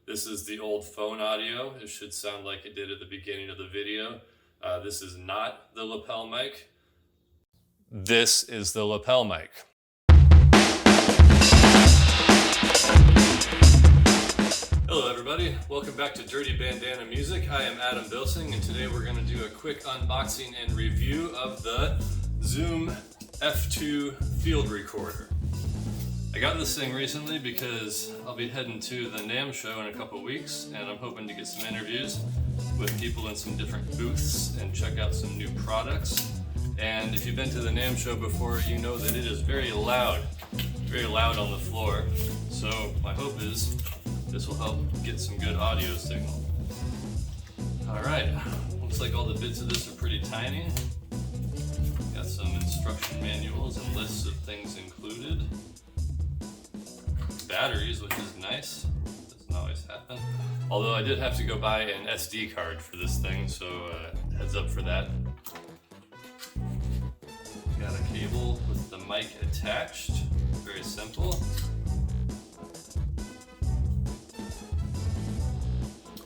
This is the old phone audio. It should sound like it did at the beginning of the video. This is not the lapel mic. This is the lapel mic. Hello everybody, welcome back to Dirty Bandana Music. I am Adam Bilsing, and today we're going to do a quick unboxing and review of the Zoom F2 field recorder. I got this thing recently because I'll be heading to the NAMM show in a couple weeks, and I'm hoping to get some interviews with people in some different booths and check out some new products. And if you've been to the NAMM show before, you know that it is very loud on the floor. So my hope is this will help get some good audio signal. All right, looks like all the bits of this are pretty tiny. Got some instruction manuals and lists of things included. Batteries, which is nice. Doesn't always happen. Although I did have to go buy an SD card for this thing, so heads up for that. Got a cable with the mic attached. Very simple.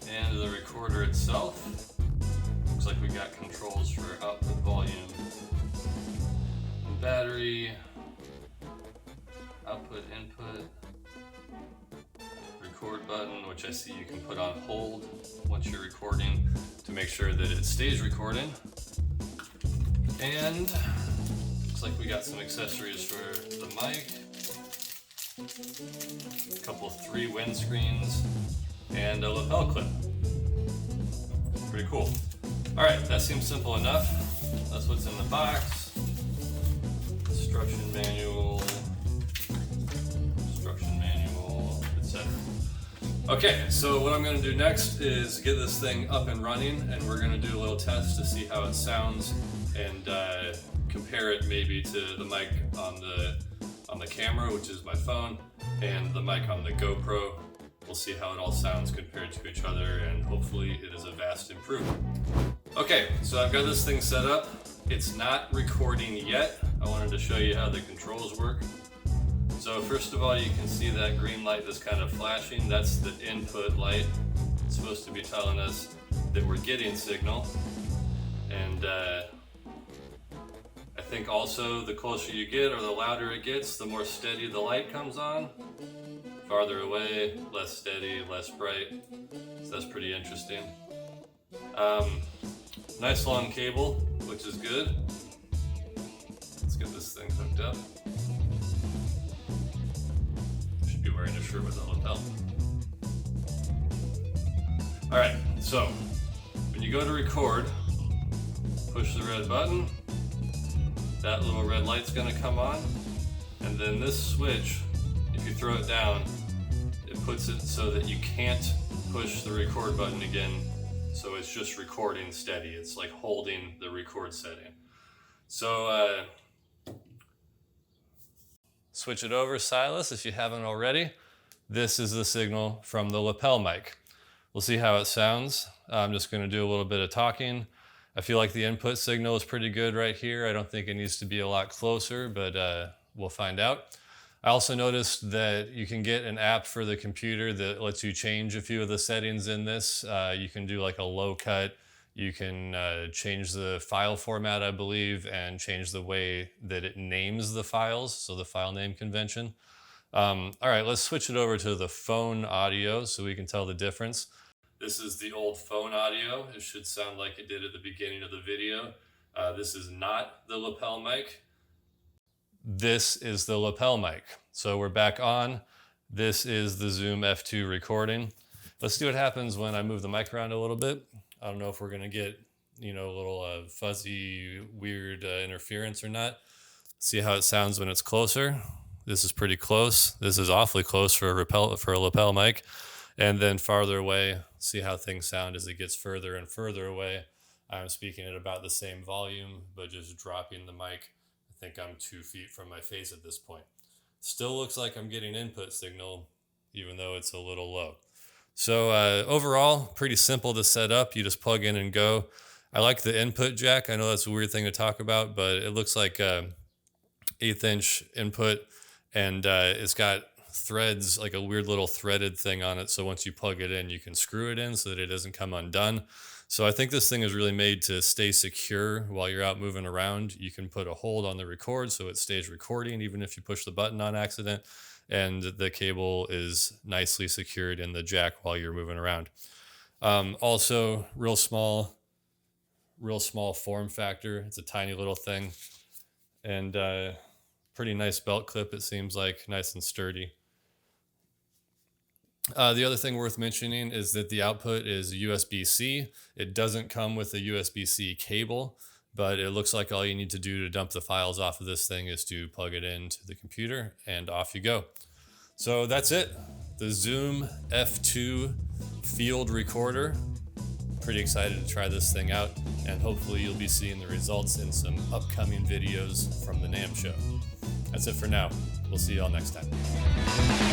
And the recorder itself. Looks like we got controls for output volume, and battery, output, input, record button, which I see you can put on hold once you're recording to make sure that it stays recording. And looks like we got some accessories for the mic, a couple 3 windscreens, and a lapel clip. Pretty cool. All right, that seems simple enough. That's what's in the box. Instruction manual, etc. Okay, so what I'm going to do next is get this thing up and running, and we're going to do a little test to see how it sounds and compare it maybe to the mic on the camera, which is my phone, and the mic on the GoPro. We'll see how it all sounds compared to each other, and hopefully it is a vast improvement. Okay, so I've got this thing set up. It's not recording yet. I wanted to show you how the controls work. So first of all, you can see that green light that's kind of flashing. That's the input light. It's supposed to be telling us that we're getting signal. And I think also the closer you get or the louder it gets, the more steady the light comes on. Farther away, less steady, less bright. So that's pretty interesting. Nice long cable, which is good. Let's get this thing hooked up. Should be wearing a shirt with a lapel. All right, so when you go to record, push the red button. That little red light's gonna come on, and then this switch, if you throw it down, it puts it so that you can't push the record button again, so it's just recording steady. It's like holding the record setting. So switch it over, Silas, if you haven't already. This is the signal from the lapel mic. We'll see how it sounds. I'm just going to do a little bit of talking. I feel like the input signal is pretty good right here. I don't think it needs to be a lot closer, but we'll find out. I also noticed that you can get an app for the computer that lets you change a few of the settings in this. You can do like a low cut. You can change the file format, I believe, and change the way that it names the files, so the file name convention. All right, let's switch it over to the phone audio so we can tell the difference. This is the old phone audio. It should sound like it did at the beginning of the video. This is not the lapel mic. This is the lapel mic. So we're back on. This is the Zoom F2 recording. Let's see what happens when I move the mic around a little bit. I don't know if we're gonna get, a little fuzzy, weird interference or not. See how it sounds when it's closer. This is pretty close. This is awfully close for a lapel mic. And then farther away, see how things sound as it gets further and further away. I'm speaking at about the same volume, but just dropping the mic. I think I'm 2 feet from my face at this point. Still looks like I'm getting input signal, even though it's a little low. So overall, pretty simple to set up. You just plug in and go. I like the input jack. I know that's a weird thing to talk about, but it looks like 1/8 inch input, and it's got threads, like a weird little threaded thing on it. So once you plug it in, you can screw it in so that it doesn't come undone. So I think this thing is really made to stay secure while you're out moving around. You can put a hold on the record so it stays recording even if you push the button on accident. And the cable is nicely secured in the jack while you're moving around. Also, real small form factor. It's a tiny little thing. And pretty nice belt clip, it seems like, nice and sturdy. The other thing worth mentioning is that the output is USB-C. It doesn't come with a USB-C cable, but it looks like all you need to do to dump the files off of this thing is to plug it into the computer and off you go. So that's it. The Zoom F2 field recorder. Pretty excited to try this thing out, and hopefully you'll be seeing the results in some upcoming videos from the NAMM show. That's it for now. We'll see y'all next time.